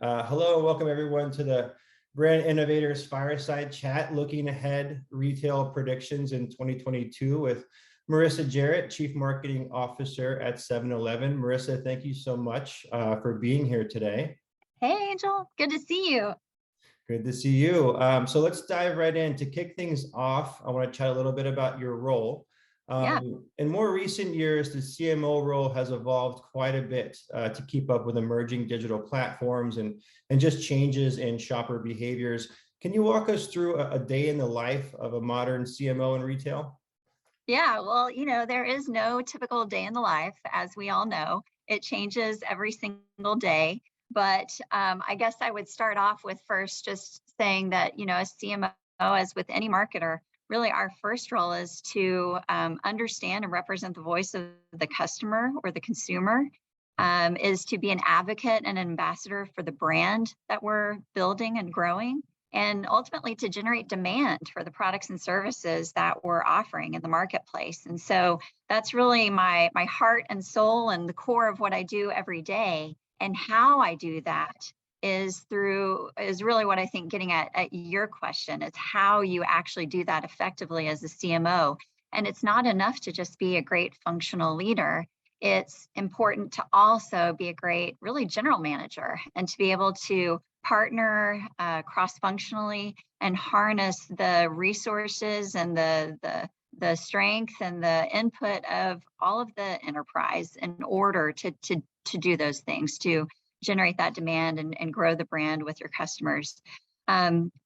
Hello and welcome everyone to the Brand Innovators Fireside Chat, looking ahead retail predictions in 2022 with Marissa Jarratt, Chief Marketing Officer at 7-Eleven. Marissa, thank you so much for being here today. Hey, Angel, good to see you. Good to see you. So let's dive right in. To kick things off, I want to chat a little bit about your role. Yeah, In more recent years, the CMO role has evolved quite a bit to keep up with emerging digital platforms and just changes in shopper behaviors. Can you walk us through a day in the life of a modern CMO in retail? yeah. Well, there is no typical day in the life, as we all know. It changes every single day. But I guess I would start off with first just saying that, as CMO, as with any marketer, really our first role is to understand and represent the voice of the customer or the consumer, is to be an advocate and an ambassador for the brand that we're building and growing, and ultimately to generate demand for the products and services that we're offering in the marketplace. And so that's really my heart and soul and the core of what I do every day. And how I do that is really what I think getting at your question is how you actually do that effectively as a CMO. And it's not enough to just be a great functional leader. It's important to also be a great, really general manager and to be able to partner cross-functionally and harness the resources and the strength and the input of all of the enterprise in order to do those things, to generate that demand and grow the brand with your customers.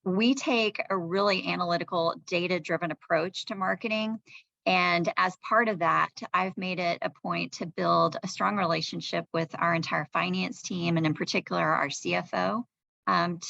We take a really analytical, data-driven approach to marketing. And as part of that, I've made it a point to build a strong relationship with our entire finance team, and in particular, our CFO,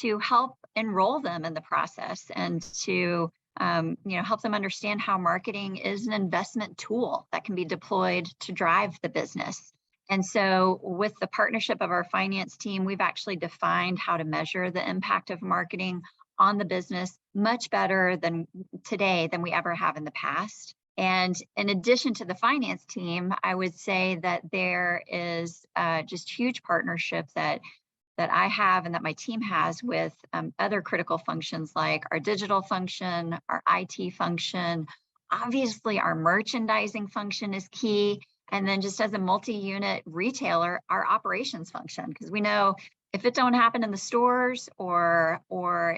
to help enroll them in the process and to help them understand how marketing is an investment tool that can be deployed to drive the business. And so with the partnership of our finance team, we've actually defined how to measure the impact of marketing on the business much better than today than we ever have in the past. And in addition to the finance team, I would say that there is just huge partnership that I have and that my team has with other critical functions like our digital function, our IT function. Obviously, our merchandising function is key. And then just as a multi-unit retailer, our operations function, because we know if it don't happen in the stores or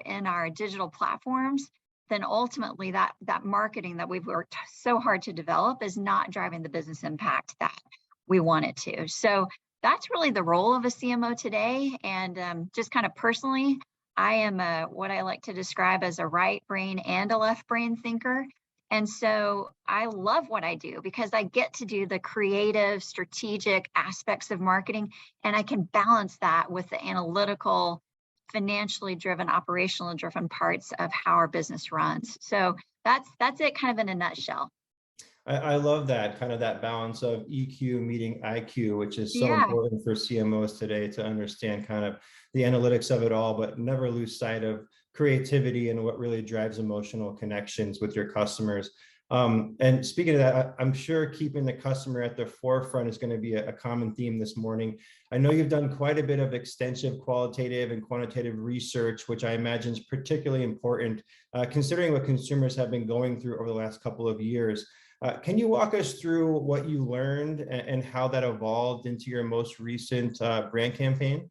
in our digital platforms, then ultimately that marketing that we've worked so hard to develop is not driving the business impact that we want it to. So that's really the role of a CMO today. And just kind of personally, I am what I like to describe as a right brain and a left brain thinker. And so I love what I do because I get to do the creative, strategic aspects of marketing, and I can balance that with the analytical, financially driven, operationally driven parts of how our business runs. So that's it kind of in a nutshell. I love that kind of that balance of EQ meeting IQ, which is so Yeah. important for CMOs today to understand kind of the analytics of it all, but never lose sight of creativity and what really drives emotional connections with your customers. And speaking of that, I'm sure keeping the customer at the forefront is going to be a common theme this morning. I know you've done quite a bit of extensive qualitative and quantitative research, which I imagine is particularly important considering what consumers have been going through over the last couple of years. Can you walk us through what you learned and how that evolved into your most recent brand campaign?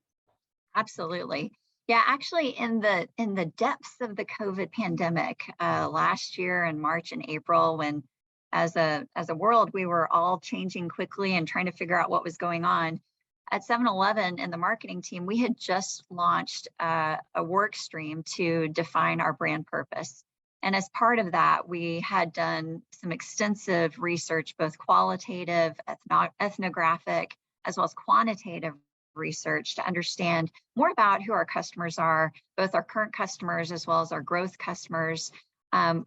Absolutely. Yeah, actually in the depths of the COVID pandemic last year in March and April, when as a world we were all changing quickly and trying to figure out what was going on, at 7-Eleven in the marketing team, we had just launched a work stream to define our brand purpose. And as part of that, we had done some extensive research, both qualitative, ethnographic, as well as quantitative research to understand more about who our customers are, both our current customers as well as our growth customers,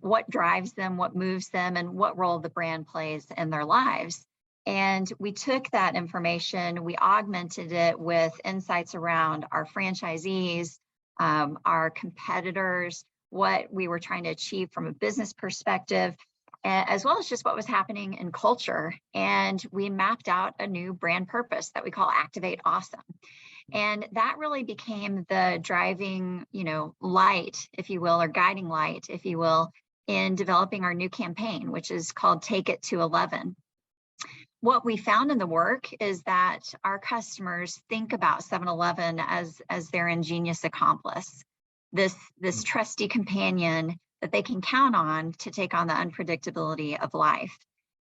what drives them, what moves them, and what role the brand plays in their lives. And we took that information, we augmented it with insights around our franchisees, our competitors, what we were trying to achieve from a business perspective, as well as just what was happening in culture. And we mapped out a new brand purpose that we call Activate Awesome. And that really became the driving, light, if you will, or guiding light, if you will, in developing our new campaign, which is called Take It to 11. What we found in the work is that our customers think about 7-Eleven as their ingenious accomplice, this trusty companion that they can count on to take on the unpredictability of life.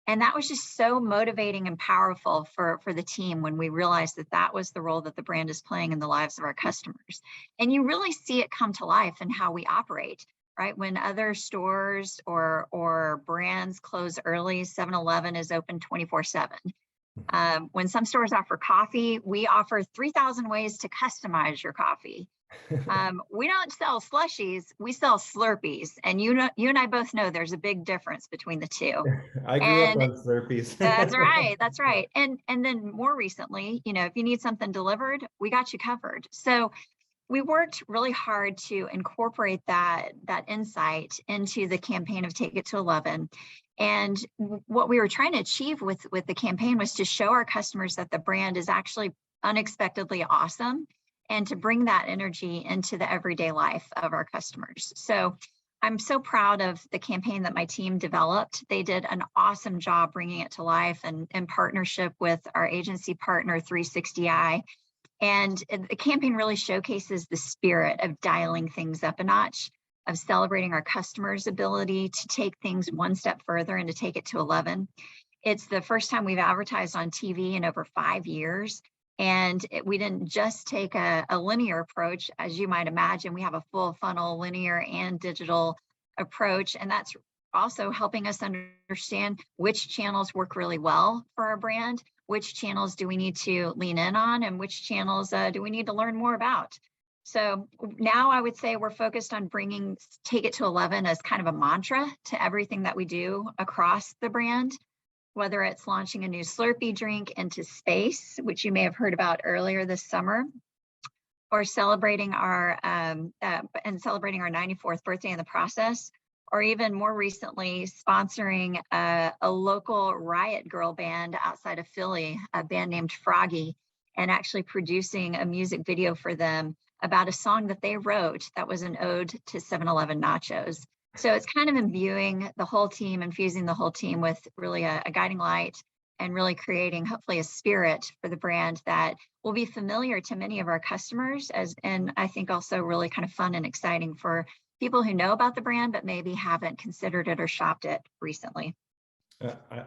And that was just so motivating and powerful for the team when we realized that that was the role that the brand is playing in the lives of our customers. And you really see it come to life in how we operate, right? When other stores or brands close early, 7-Eleven is open 24/7. When some stores offer coffee, we offer 3,000 ways to customize your coffee. We don't sell slushies, we sell Slurpees. And you and I both know there's a big difference between the two. I grew up on Slurpees. That's right. That's right. And then more recently, if you need something delivered, we got you covered. So we worked really hard to incorporate that insight into the campaign of Take It to 11. And what we were trying to achieve with the campaign was to show our customers that the brand is actually unexpectedly awesome, and to bring that energy into the everyday life of our customers. So I'm so proud of the campaign that my team developed. They did an awesome job bringing it to life, and in partnership with our agency partner, 360i. And the campaign really showcases the spirit of dialing things up a notch, of celebrating our customers' ability to take things one step further and to take it to 11. It's the first time we've advertised on TV in over 5 years. And we didn't just take a linear approach, as you might imagine. We have a full funnel linear and digital approach. And that's also helping us understand which channels work really well for our brand, which channels do we need to lean in on, and which channels do we need to learn more about. So now I would say we're focused on bringing Take It to 11 as kind of a mantra to everything that we do across the brand, whether it's launching a new Slurpee drink into space, which you may have heard about earlier this summer, or celebrating our 94th birthday in the process, or even more recently sponsoring a local Riot Girl band outside of Philly, a band named Froggy, and actually producing a music video for them about a song that they wrote that was an ode to 7-Eleven nachos. So it's kind of infusing the whole team with really a guiding light, and really creating hopefully a spirit for the brand that will be familiar to many of our customers, and I think also really kind of fun and exciting for people who know about the brand but maybe haven't considered it or shopped it recently.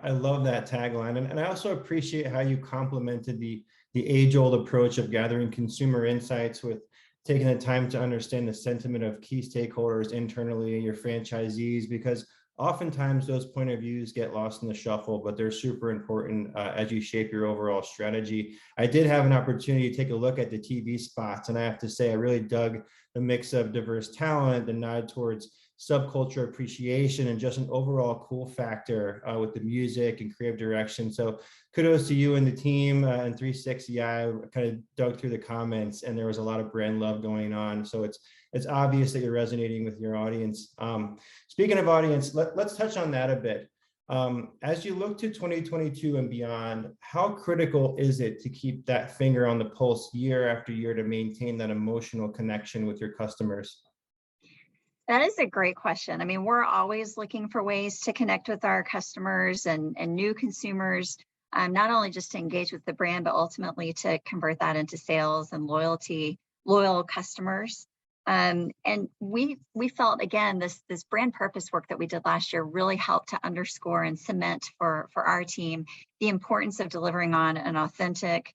I love that tagline, and I also appreciate how you complemented the age-old approach of gathering consumer insights with taking the time to understand the sentiment of key stakeholders internally, your franchisees, because oftentimes those point of views get lost in the shuffle, but they're super important as you shape your overall strategy. I did have an opportunity to take a look at the TV spots, and I have to say I really dug the mix of diverse talent, the nod towards subculture appreciation, and just an overall cool factor with the music and creative direction. So kudos to you and the team and 360i. Kind of dug through the comments, and there was a lot of brand love going on. So it's obvious that you're resonating with your audience. Speaking of audience, let's touch on that a bit. As you look to 2022 and beyond, how critical is it to keep that finger on the pulse year after year to maintain that emotional connection with your customers? That is a great question. I mean, we're always looking for ways to connect with our customers and new consumers, not only just to engage with the brand, but ultimately to convert that into sales and loyal customers. And we felt, again, this brand purpose work that we did last year really helped to underscore and cement for our team the importance of delivering on an authentic,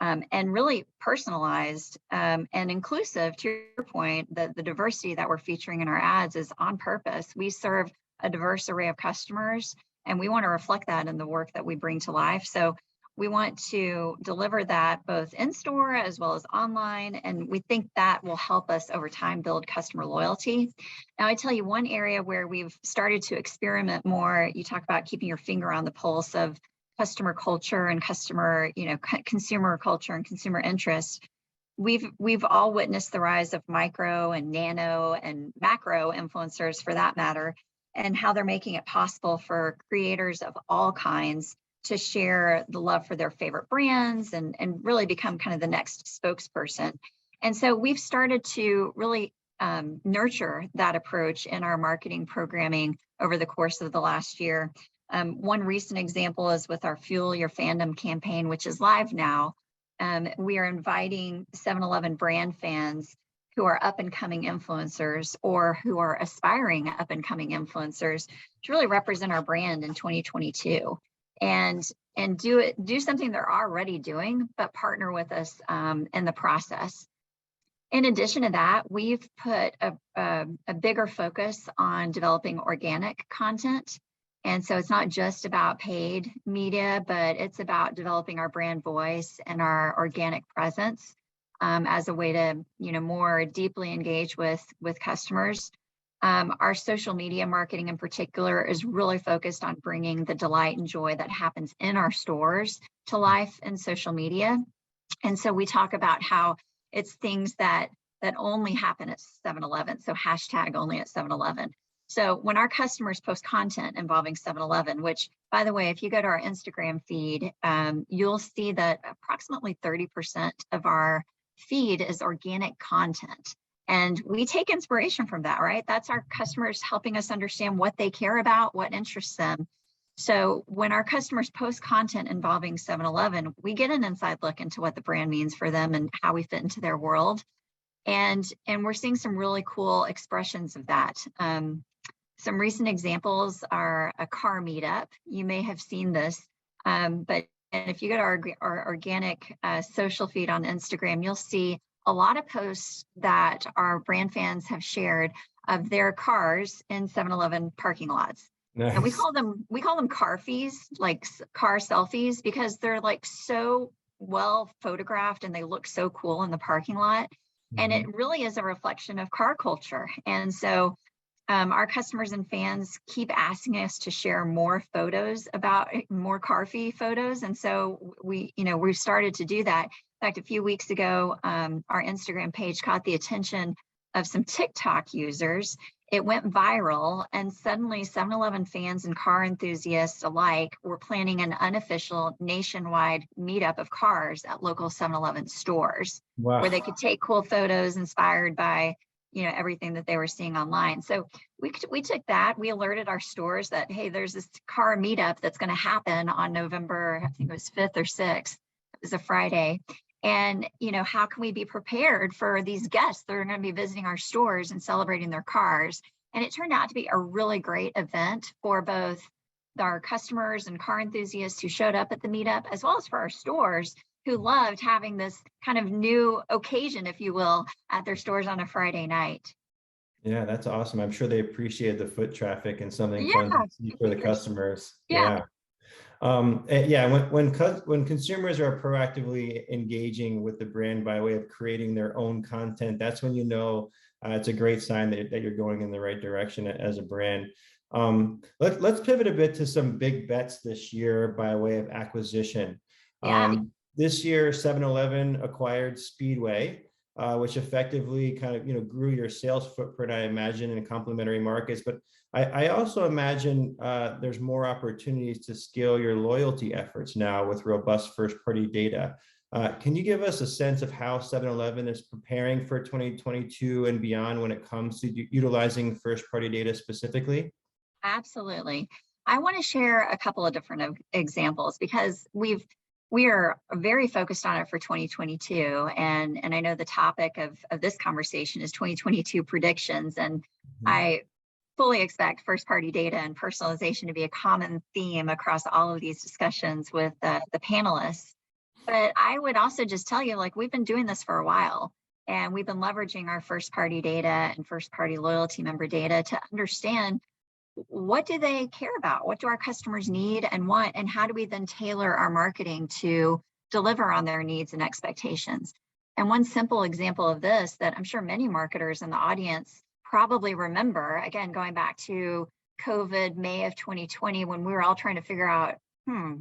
and really personalized and inclusive. To your point, the diversity that we're featuring in our ads is on purpose. We serve a diverse array of customers, and we want to reflect that in the work that we bring to life. So we want to deliver that both in store as well as online, and we think that will help us over time build customer loyalty. Now, I tell you one area where we've started to experiment more. You talk about keeping your finger on the pulse of customer culture and consumer culture and consumer interest. We've all witnessed the rise of micro and nano and macro influencers, for that matter, and how they're making it possible for creators of all kinds to share the love for their favorite brands and really become kind of the next spokesperson. And so we've started to really nurture that approach in our marketing programming over the course of the last year. One recent example is with our Fuel Your Fandom campaign, which is live now. We are inviting 7-Eleven brand fans who are up and coming influencers or who are aspiring up and coming influencers to really represent our brand in 2022 and do something they're already doing, but partner with us in the process. In addition to that, we've put a bigger focus on developing organic content. And so it's not just about paid media, but it's about developing our brand voice and our organic presence as a way to, more deeply engage with customers. Our social media marketing in particular is really focused on bringing the delight and joy that happens in our stores to life in social media. And so we talk about how it's things that only happen at 7-Eleven. So hashtag only at 7-Eleven. So when our customers post content involving 7-Eleven, which, by the way, if you go to our Instagram feed, you'll see that approximately 30% of our feed is organic content. And we take inspiration from that, right? That's our customers helping us understand what they care about, what interests them. So when our customers post content involving 7-Eleven, we get an inside look into what the brand means for them and how we fit into their world. And we're seeing some really cool expressions of that. Some recent examples are a car meetup. You may have seen this, but if you go to our organic social feed on Instagram, you'll see a lot of posts that our brand fans have shared of their cars in 7-Eleven parking lots. Nice. And we call them car fees, like car selfies, because they're like so well photographed and they look so cool in the parking lot. Mm-hmm. And it really is a reflection of car culture. And so our customers and fans keep asking us to share more photos about more car fee photos. And so we've started to do that. In fact, a few weeks ago, our Instagram page caught the attention of some TikTok users. It went viral, and suddenly 7-Eleven fans and car enthusiasts alike were planning an unofficial nationwide meetup of cars at local 7-Eleven stores. Wow. Where they could take cool photos inspired by everything that they were seeing online. So we took that, we alerted our stores that, hey, there's this car meetup that's going to happen on November, I think it was 5th or 6th. It was a Friday. And, how can we be prepared for these guests that are going to be visiting our stores and celebrating their cars? And it turned out to be a really great event for both our customers and car enthusiasts who showed up at the meetup, as well as for our stores who loved having this kind of new occasion, if you will, at their stores on a Friday night. Yeah, that's awesome. I'm sure they appreciate the foot traffic and something fun to see for the customers. Yeah. When consumers are proactively engaging with the brand by way of creating their own content, that's when it's a great sign that you're going in the right direction as a brand. Let's pivot a bit to some big bets this year by way of acquisition. Yeah. This year, 7-Eleven acquired Speedway, which effectively kind of grew your sales footprint, I imagine, in complementary markets. But I also imagine there's more opportunities to scale your loyalty efforts now with robust first-party data. Can you give us a sense of how 7-Eleven is preparing for 2022 and beyond when it comes to utilizing first-party data specifically? Absolutely. I want to share a couple of different examples because we are very focused on it for 2022. And I know the topic of this conversation is 2022 predictions. And I fully expect first-party data and personalization to be a common theme across all of these discussions with the panelists. But I would also just tell you, we've been doing this for a while, and we've been leveraging our first-party data and first-party loyalty member data to understand what do they care about? What do our customers need and want? And how do we then tailor our marketing to deliver on their needs and expectations? And one simple example of this that I'm sure many marketers in the audience probably remember, again, going back to COVID, May of 2020, when we were all trying to figure out,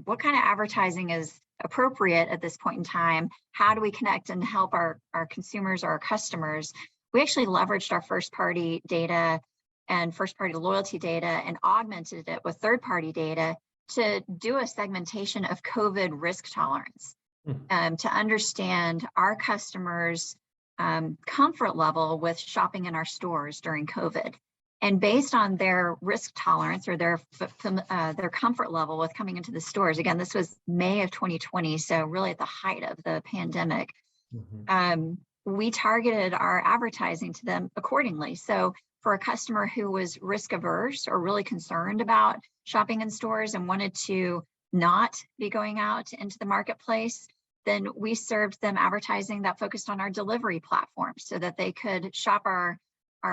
what kind of advertising is appropriate at this point in time? How do we connect and help our consumers or our customers? We actually leveraged our first-party data and first-party loyalty data and augmented it with third-party data to do a segmentation of COVID risk tolerance, Hmm. to understand our customers' comfort level with shopping in our stores during COVID. And based on their risk tolerance or their comfort level with coming into the stores, again, this was May of 2020, so really at the height of the pandemic, we targeted our advertising to them accordingly. So for a customer who was risk averse or really concerned about shopping in stores and wanted to not be going out into the marketplace, then we served them advertising that focused on our delivery platform so that they could shop our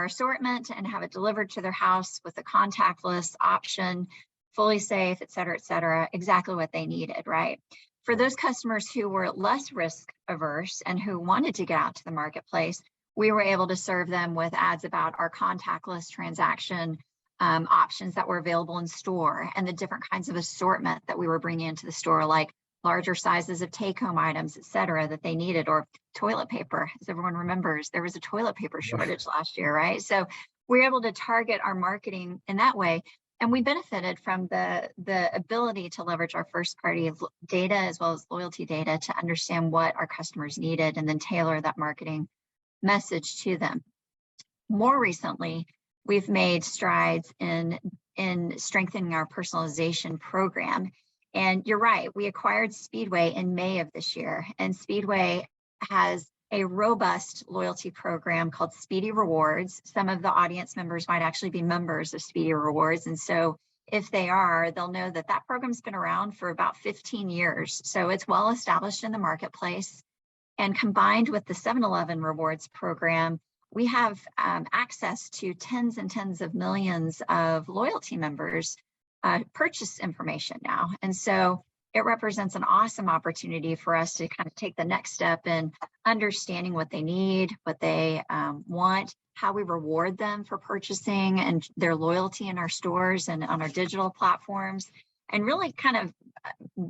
assortment and have it delivered to their house with a contactless option, fully safe, et cetera, exactly what they needed, right? For those customers who were less risk averse and who wanted to get out to the marketplace, we were able to serve them with ads about our contactless transaction options that were available in store and the different kinds of assortment that we were bringing into the store, like larger sizes of take-home items, et cetera, that they needed, or toilet paper. As everyone remembers, there was a toilet paper shortage last year, right? So we were able to target our marketing in that way. And we benefited from the ability to leverage our first-party data as well as loyalty data to understand what our customers needed and then tailor that marketing message to them. More recently, we've made strides in strengthening our personalization program. And you're right, we acquired Speedway in May of this year, and Speedway has a robust loyalty program called Speedy Rewards. Some of the audience members might actually be members of Speedy Rewards. And so if they are, they'll know that that program's been around for about 15 years. So it's well established in the marketplace. And combined with the 7-Eleven Rewards program, we have access to tens and tens of millions of loyalty members' purchase information now. And so it represents an awesome opportunity for us to kind of take the next step in understanding what they need, what they want, how we reward them for purchasing and their loyalty in our stores and on our digital platforms, and really kind of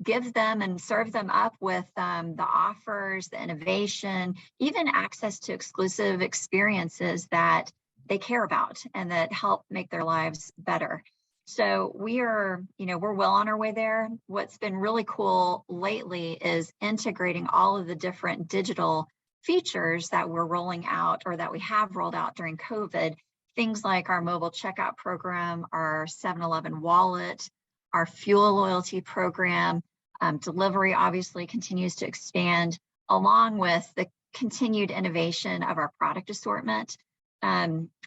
give them and serve them up with the offers, the innovation, even access to exclusive experiences that they care about and that help make their lives better. So we're well on our way there. What's been really cool lately is integrating all of the different digital features that we're rolling out or that we have rolled out during COVID. Things like our mobile checkout program, our 7-Eleven wallet, our fuel loyalty program, delivery obviously continues to expand, along with the continued innovation of our product assortment.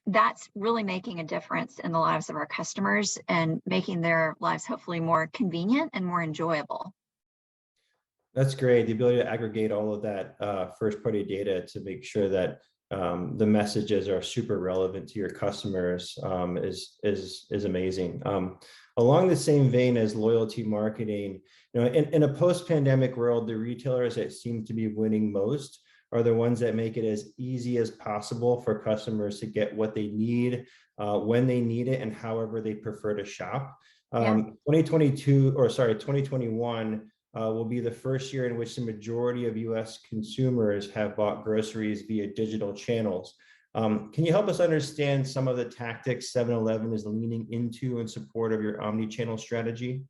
That's really making a difference in the lives of our customers and making their lives hopefully more convenient and more enjoyable. That's great. The ability to aggregate all of that first-party data to make sure that the messages are super relevant to your customers is amazing. Along the same vein as loyalty marketing, in a post-pandemic world, the retailers that seem to be winning most are the ones that make it as easy as possible for customers to get what they need, when they need it, and however they prefer to shop. 2021 will be the first year in which the majority of US consumers have bought groceries via digital channels. Can you help us understand some of the tactics 7-Eleven is leaning into in support of your omni-channel strategy?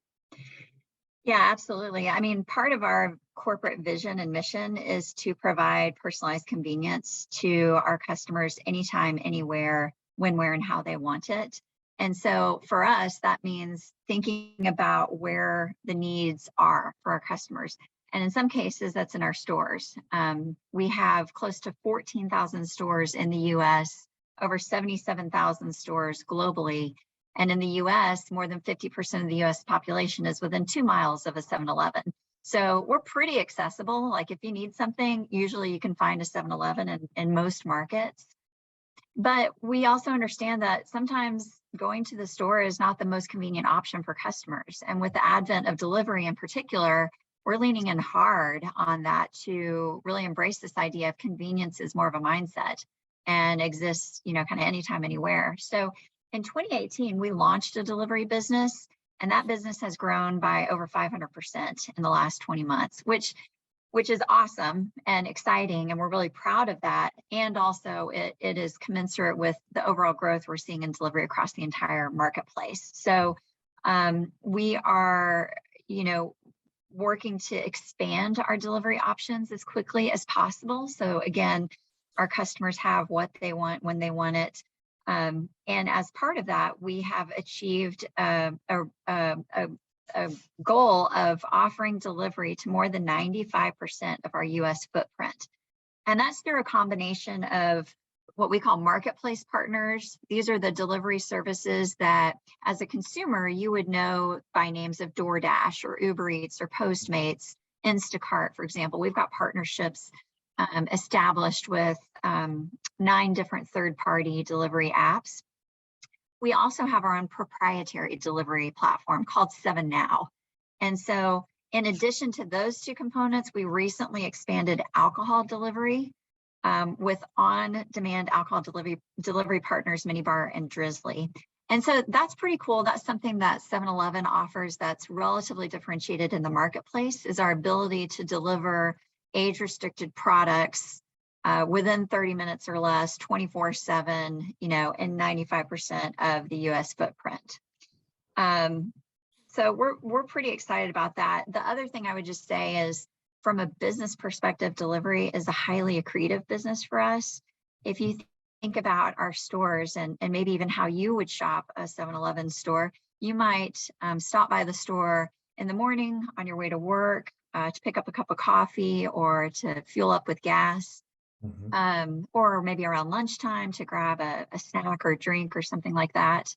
Yeah, absolutely. I mean, part of our corporate vision and mission is to provide personalized convenience to our customers anytime, anywhere, when, where, and how they want it. And so for us, that means thinking about where the needs are for our customers. And in some cases, that's in our stores. We have close to 14,000 stores in the US, over 77,000 stores globally. And in the US, more than 50% of the US population is within 2 miles of a 7-Eleven. So we're pretty accessible. Like if you need something, usually you can find a 7-Eleven in most markets. But we also understand that sometimes going to the store is not the most convenient option for customers. And with the advent of delivery in particular, we're leaning in hard on that to really embrace this idea of convenience is more of a mindset and exists, kind of anytime, anywhere. So in 2018, we launched a delivery business, and that business has grown by over 500% in the last 20 months, which is awesome and exciting, and we're really proud of that. And also it is commensurate with the overall growth we're seeing in delivery across the entire marketplace. So We are, working to expand our delivery options as quickly as possible. So again, our customers have what they want when they want it. And as part of that, we have achieved a goal of offering delivery to more than 95% of our US footprint. And that's through a combination of what we call marketplace partners. These are the delivery services that, as a consumer, you would know by names of DoorDash or Uber Eats or Postmates, Instacart, for example. We've got partnerships established with 9 different third-party delivery apps. We also have our own proprietary delivery platform called 7Now. And so in addition to those 2 components, we recently expanded alcohol delivery with on-demand alcohol delivery partners, Minibar and Drizzly. And so that's pretty cool. That's something that 7-Eleven offers that's relatively differentiated in the marketplace, is our ability to deliver age-restricted products within 30 minutes or less, 24/7, in 95% of the US footprint. So we're pretty excited about that. The other thing I would just say is, from a business perspective, delivery is a highly accretive business for us. If you think about our stores and maybe even how you would shop a 7-Eleven store, you might stop by the store in the morning on your way to work to pick up a cup of coffee or to fuel up with gas, or maybe around lunchtime to grab a snack or drink or something like that.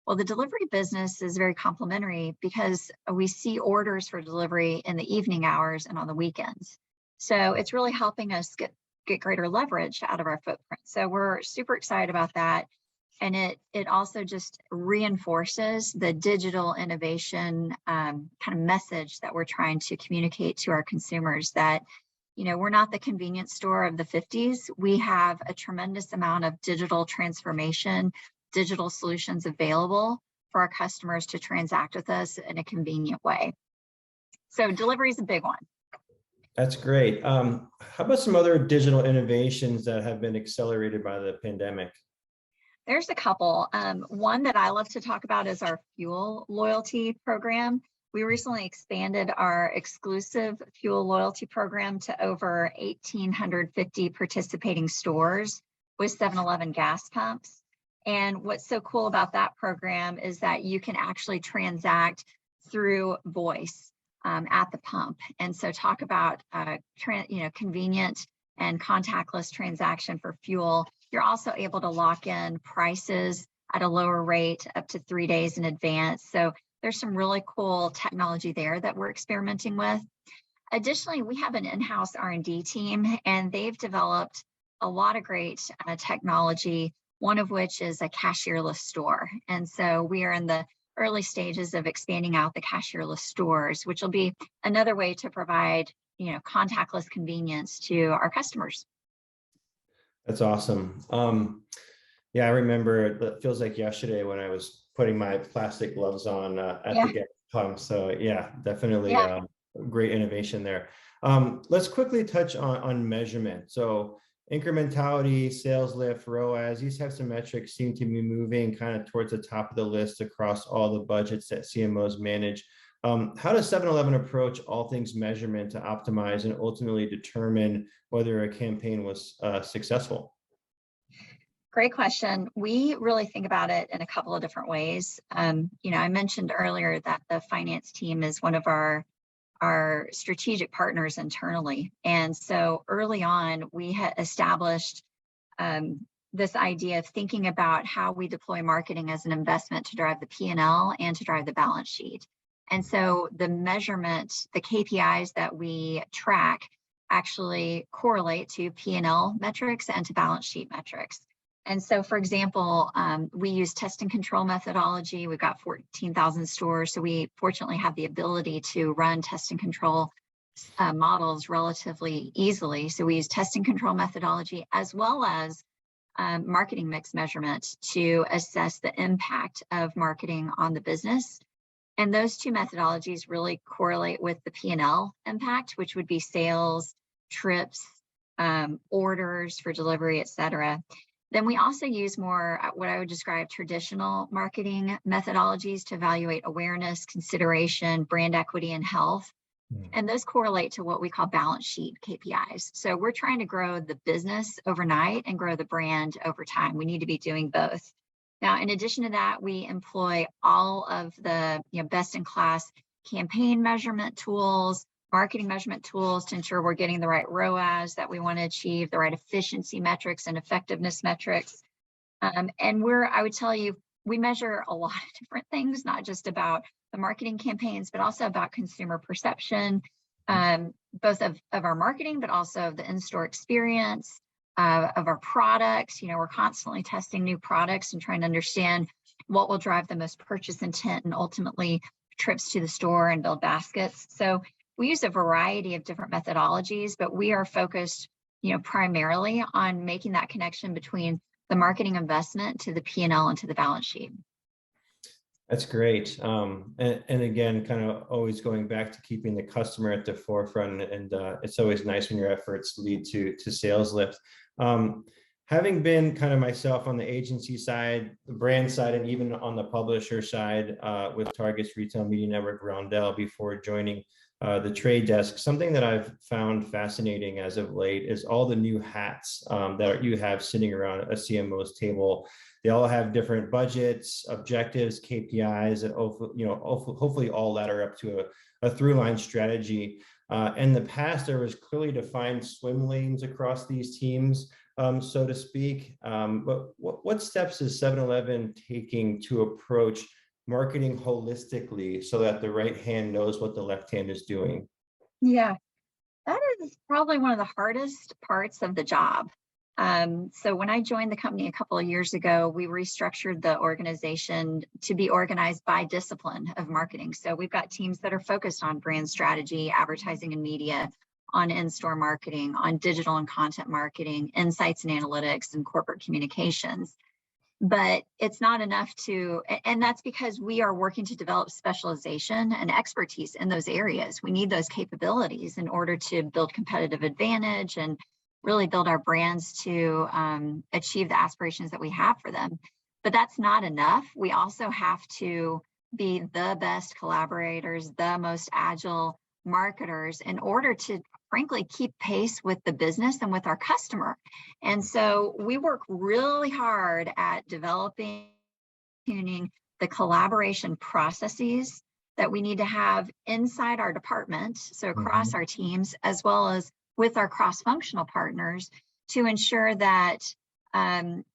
Well, the delivery business is very complementary because we see orders for delivery in the evening hours and on the weekends. So it's really helping us get greater leverage out of our footprint. So we're super excited about that. And it also just reinforces the digital innovation kind of message that we're trying to communicate to our consumers, that, we're not the convenience store of the 50s. We have a tremendous amount of digital transformation, digital solutions available for our customers to transact with us in a convenient way. So delivery is a big one. That's great. How about some other digital innovations that have been accelerated by the pandemic? There's a couple. One that I love to talk about is our fuel loyalty program. We recently expanded our exclusive fuel loyalty program to over 1,850 participating stores with 7-Eleven gas pumps. And what's so cool about that program is that you can actually transact through voice at the pump. And so talk about convenient and contactless transaction for fuel. You're also able to lock in prices at a lower rate up to 3 days in advance. So there's some really cool technology there that we're experimenting with. Additionally, we have an in-house R&D team, and they've developed a lot of great technology, one of which is a cashierless store. And so we are in the early stages of expanding out the cashierless stores, which will be another way to provide, contactless convenience to our customers. That's awesome. Yeah, I remember, it feels like yesterday when I was putting my plastic gloves on at the gas pump. So yeah, definitely great innovation there. Let's quickly touch on measurement. So incrementality, sales lift, ROAS, these types of metrics seem to be moving kind of towards the top of the list across all the budgets that CMOs manage. How does 7-Eleven approach all things measurement to optimize and ultimately determine whether a campaign was successful? Great question. We really think about it in a couple of different ways. I mentioned earlier that the finance team is one of our strategic partners internally. And so early on, we had established this idea of thinking about how we deploy marketing as an investment to drive the P&L and to drive the balance sheet. And so the measurement, the KPIs that we track actually correlate to P&L metrics and to balance sheet metrics. And so, for example, we use test and control methodology. We've got 14,000 stores, so we fortunately have the ability to run test and control models relatively easily. So we use test and control methodology as well as marketing mix measurement to assess the impact of marketing on the business. And those two methodologies really correlate with the P&L impact, which would be sales, trips, orders for delivery, et cetera. Then we also use more what I would describe traditional marketing methodologies to evaluate awareness, consideration, brand equity, and health. And those correlate to what we call balance sheet KPIs. So we're trying to grow the business overnight and grow the brand over time. We need to be doing both. Now, in addition to that, we employ all of the best in class campaign measurement tools, marketing measurement tools to ensure we're getting the right ROAS that we want to achieve, the right efficiency metrics and effectiveness metrics. And I would tell you, we measure a lot of different things, not just about the marketing campaigns, but also about consumer perception, both of our marketing, but also of the in-store experience, of our products. We're constantly testing new products and trying to understand what will drive the most purchase intent and ultimately trips to the store and build baskets. So we use a variety of different methodologies, but we are focused, primarily on making that connection between the marketing investment to the P&L and to the balance sheet. That's great. And again, kind of always going back to keeping the customer at the forefront, and it's always nice when your efforts lead to sales lift. Having been kind of myself on the agency side, the brand side, and even on the publisher side with Target's Retail Media Network, Roundel, before joining the trade desk, something that I've found fascinating as of late is all the new hats that you have sitting around a CMO's table. They all have different budgets, objectives, KPIs, and hopefully all ladder up to a through line strategy. In the past, there was clearly defined swim lanes across these teams, so to speak. But what steps is 7-Eleven taking to approach marketing holistically so that the right hand knows what the left hand is doing? Yeah, that is probably one of the hardest parts of the job. So when I joined the company a couple of years ago, we restructured the organization to be organized by discipline of marketing. So we've got teams that are focused on brand strategy, advertising and media, on in-store marketing, on digital and content marketing, insights and analytics, and corporate communications. But it's not enough and that's because we are working to develop specialization and expertise in those areas. We need those capabilities in order to build competitive advantage and really build our brands to achieve the aspirations that we have for them. But that's not enough. We also have to be the best collaborators, the most agile marketers in order to, frankly, keep pace with the business and with our customer. And so we work really hard at developing, tuning the collaboration processes that we need to have inside our department, so across our teams, as well as with our cross-functional partners, to ensure that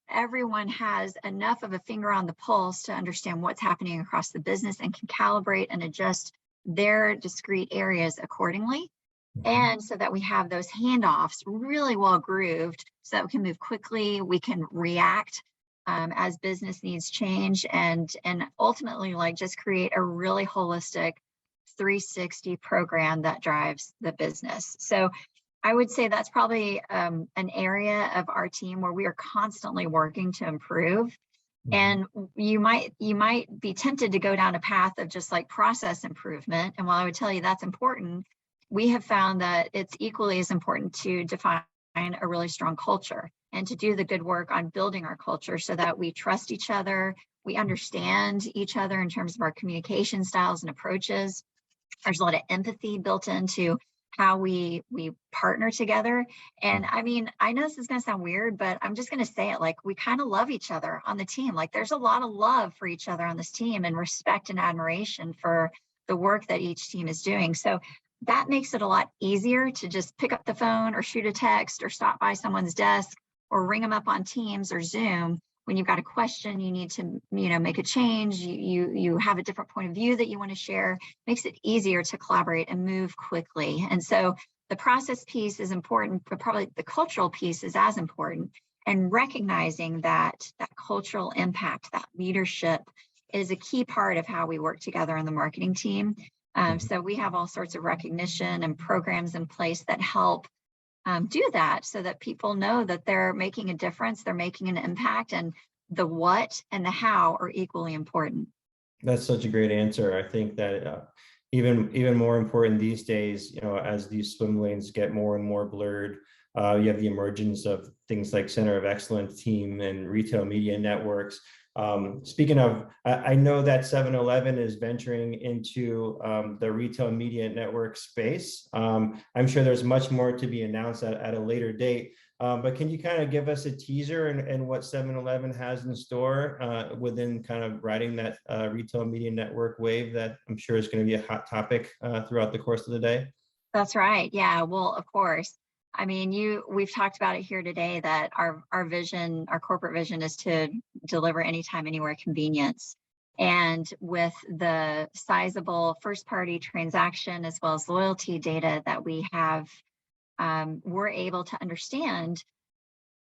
everyone has enough of a finger on the pulse to understand what's happening across the business and can calibrate and adjust their discrete areas accordingly. And so that we have those handoffs really well grooved so that we can move quickly, we can react as business needs change, and ultimately just create a really holistic 360 program that drives the business. So I would say that's probably an area of our team where we are constantly working to improve. And you might be tempted to go down a path of just process improvement. And while I would tell you that's important, we have found that it's equally as important to define a really strong culture and to do the good work on building our culture so that we trust each other, we understand each other in terms of our communication styles and approaches. There's a lot of empathy built into how we partner together. And I mean, I know this is going to sound weird, but I'm just going to say it, we kind of love each other on the team. There's a lot of love for each other on this team and respect and admiration for the work that each team is doing. So that makes it a lot easier to just pick up the phone or shoot a text or stop by someone's desk or ring them up on Teams or Zoom when you've got a question, you need to, make a change, you have a different point of view that you want to share. Makes it easier to collaborate and move quickly. And so the process piece is important, but probably the cultural piece is as important. And recognizing that cultural impact, that leadership, is a key part of how we work together on the marketing team. So we have all sorts of recognition and programs in place that help do that so that people know that they're making a difference, they're making an impact, and the what and the how are equally important. That's such a great answer. I think that even more important these days, as these swim lanes get more and more blurred, You have the emergence of things like Center of Excellence team and retail media networks. Speaking of, I know that 7-Eleven is venturing into the retail media network space. I'm sure there's much more to be announced at a later date. But can you kind of give us a teaser and what 7-Eleven has in store within kind of riding that retail media network wave that I'm sure is going to be a hot topic throughout the course of the day? That's right. Yeah. Well, of course. I mean, we've talked about it here today that our vision, our corporate vision is to deliver anytime, anywhere convenience. And with the sizable first party transaction as well as loyalty data that we have, we're able to understand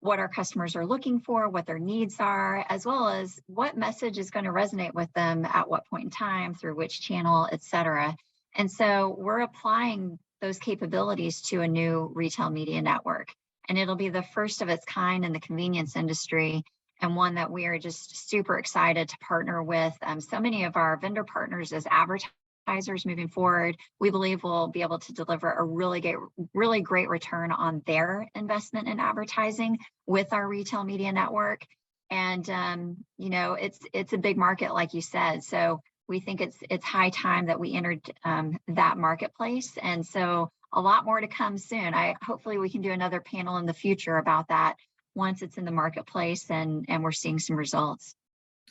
what our customers are looking for, what their needs are, as well as what message is going to resonate with them at what point in time, through which channel, et cetera. And so we're applying those capabilities to a new retail media network. And it'll be the first of its kind in the convenience industry, and one that we are just super excited to partner with so many of our vendor partners as advertisers moving forward. We believe we'll be able to deliver a really great return on their investment in advertising with our retail media network. And you know, it's a big market, like you said. So we think it's high time that we entered that marketplace. And so a lot more to come soon. Hopefully we can do another panel in the future about that once it's in the marketplace and we're seeing some results.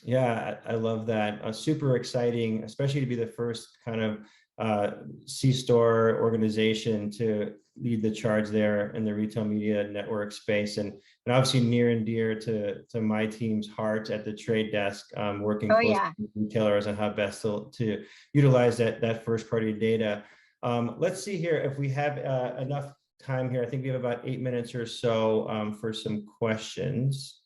Yeah, I love that. Super exciting, especially to be the first kind of C-store organization to lead the charge there in the retail media network space, and obviously near and dear to my team's heart at the trade desk, working closely with retailers on how best to utilize that first party data. Let's see here if we have enough time here. I think we have about 8 minutes or so for some questions.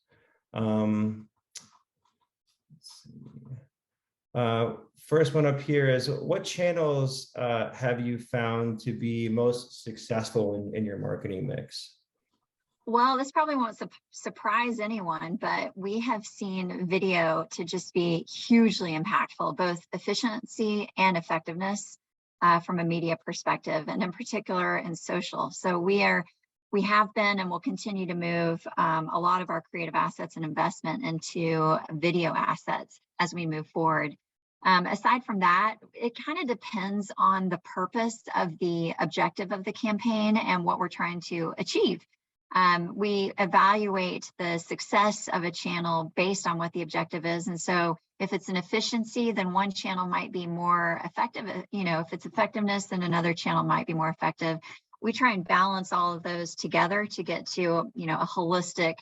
First one up here is, what channels have you found to be most successful in your marketing mix? Well, this probably won't surprise anyone, but we have seen video to just be hugely impactful, both efficiency and effectiveness from a media perspective, and in particular in social. So we have been and will continue to move a lot of our creative assets and investment into video assets as we move forward. Aside from that, it kind of depends on the purpose of the objective of the campaign and what we're trying to achieve. We evaluate the success of a channel based on what the objective is. And so if it's an efficiency, then one channel might be more effective. You know, if it's effectiveness, then another channel might be more effective. We try and balance all of those together to get to, you know, a holistic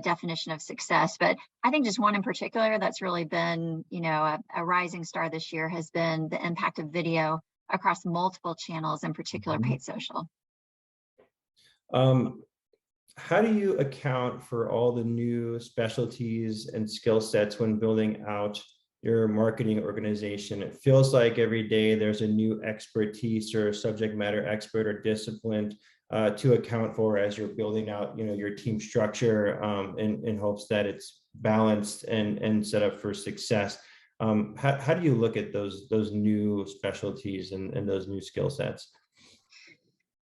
definition of success. But I think just one in particular that's really been, you know, a rising star this year has been the impact of video across multiple channels, in particular paid social. How do you account for all the new specialties and skill sets when building out your marketing organization? It feels like every day there's a new expertise or subject matter expert or discipline to account for as you're building out, you know, your team structure in hopes that it's balanced and set up for success. How do you look at those new specialties and those new skill sets?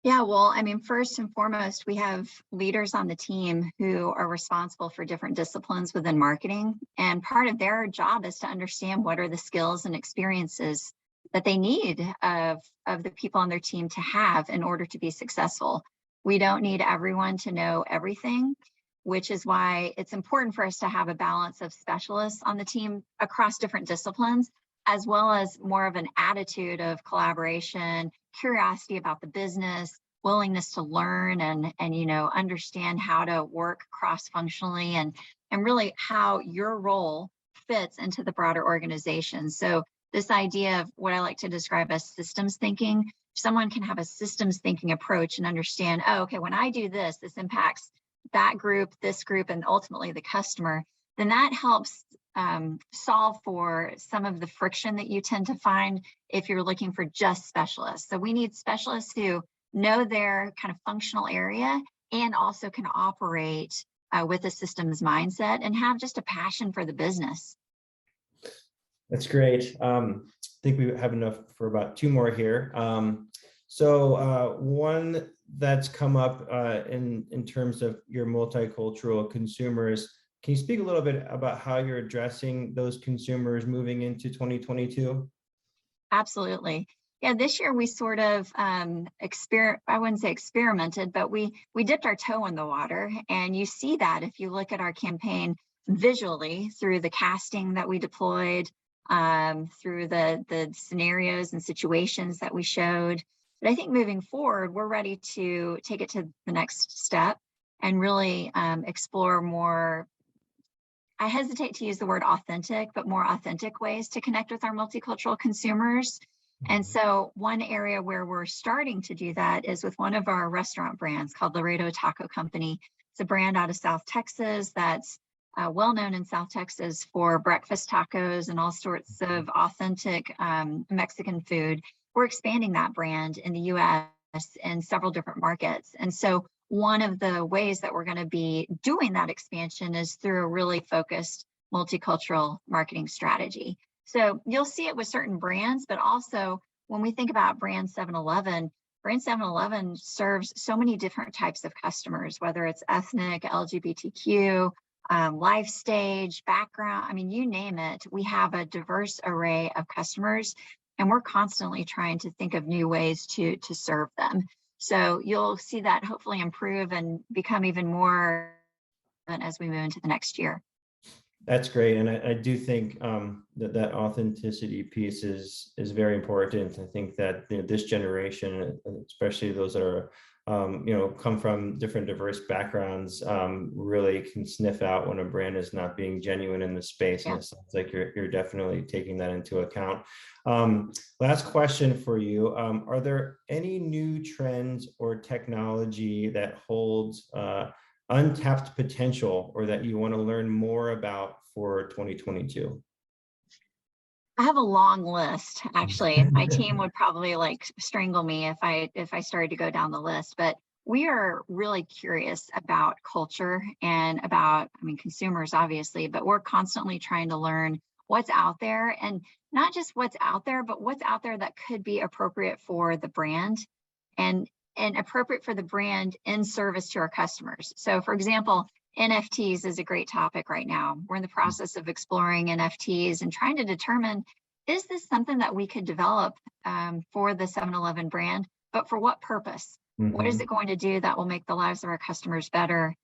Yeah, well, I mean, first and foremost, we have leaders on the team who are responsible for different disciplines within marketing. And part of their job is to understand what are the skills and experiences that they need of the people on their team to have in order to be successful. We don't need everyone to know everything, which is why it's important for us to have a balance of specialists on the team across different disciplines, as well as more of an attitude of collaboration, curiosity about the business, willingness to learn and you know, understand how to work cross-functionally and really how your role fits into the broader organization. So this idea of what I like to describe as systems thinking, someone can have a systems thinking approach and understand, oh, okay, when I do this, this impacts that group, this group, and ultimately the customer, then that helps solve for some of the friction that you tend to find if you're looking for just specialists. So we need specialists who know their kind of functional area and also can operate with a systems mindset and have just a passion for the business. That's great. I think we have enough for about 2 more here. So one that's come up in terms of your multicultural consumers. Can you speak a little bit about how you're addressing those consumers moving into 2022? Absolutely. Yeah, this year we sort of I wouldn't say experimented, but we dipped our toe in the water. And you see that if you look at our campaign visually through the casting that we deployed, through the scenarios and situations that we showed. But I think moving forward, we're ready to take it to the next step and really explore more. I hesitate to use the word authentic, but more authentic ways to connect with our multicultural consumers. And so one area where we're starting to do that is with one of our restaurant brands called Laredo Taco Company. It's a brand out of South Texas that's well known in South Texas for breakfast tacos and all sorts of authentic Mexican food. We're expanding that brand in the US in several different markets. And so one of the ways that we're going to be doing that expansion is through a really focused multicultural marketing strategy. So you'll see it with certain brands, but also when we think about brand 7-Eleven, brand 7-Eleven serves so many different types of customers, whether it's ethnic, LGBTQ, life stage, background, I mean, you name it. We have a diverse array of customers, and we're constantly trying to think of new ways to serve them. So you'll see that hopefully improve and become even more as we move into the next year. That's great, and I do think that authenticity piece is very important. I think that this generation, especially those that are come from different diverse backgrounds, really can sniff out when a brand is not being genuine in the space. And it sounds like you're definitely taking that into account. Last question for you. Are there any new trends or technology that holds untapped potential or that you want to learn more about for 2022? I have a long list, actually. My team would probably like strangle me if I started to go down the list, but we are really curious about culture and about, I mean, consumers obviously, but we're constantly trying to learn what's out there, and not just what's out there, but what's out there that could be appropriate for the brand and appropriate for the brand in service to our customers. So for example, NFTs is a great topic right now. We're in the process of exploring NFTs and trying to determine, is this something that we could develop for the 7-Eleven brand, but for what purpose? What is it going to do that will make the lives of our customers better?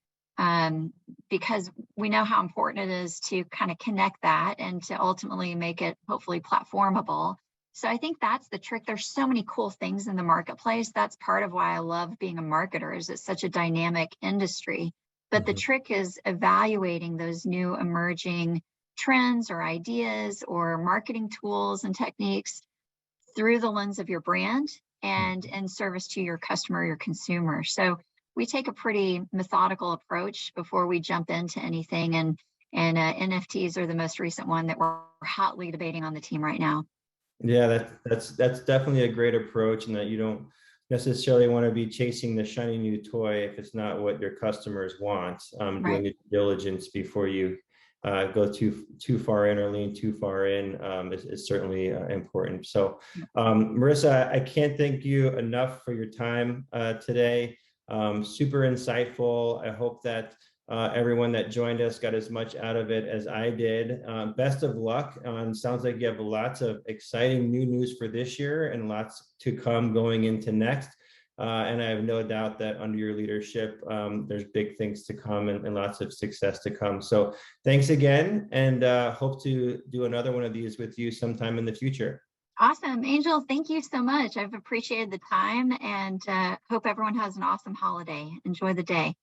Because we know how important it is to kind of connect that and to ultimately make it hopefully platformable. So I think that's the trick. There's so many cool things in the marketplace. That's part of why I love being a marketer, is it's such a dynamic industry. But the trick is evaluating those new emerging trends or ideas or marketing tools and techniques through the lens of your brand and in service to your customer, your consumer. So we take a pretty methodical approach before we jump into anything. And NFTs are the most recent one that we're hotly debating on the team right now. Yeah, that's definitely a great approach, and that you don't necessarily want to be chasing the shiny new toy if it's not what your customers want. Doing the diligence before you go too far in or lean too far in is certainly important. So Marissa, I can't thank you enough for your time today. Super insightful. I hope that everyone that joined us got as much out of it as I did. Best of luck. Sounds like you have lots of exciting new news for this year and lots to come going into next. And I have no doubt that under your leadership, there's big things to come and lots of success to come. So thanks again, and hope to do another one of these with you sometime in the future. Awesome. Angel, thank you so much. I've appreciated the time, and hope everyone has an awesome holiday. Enjoy the day.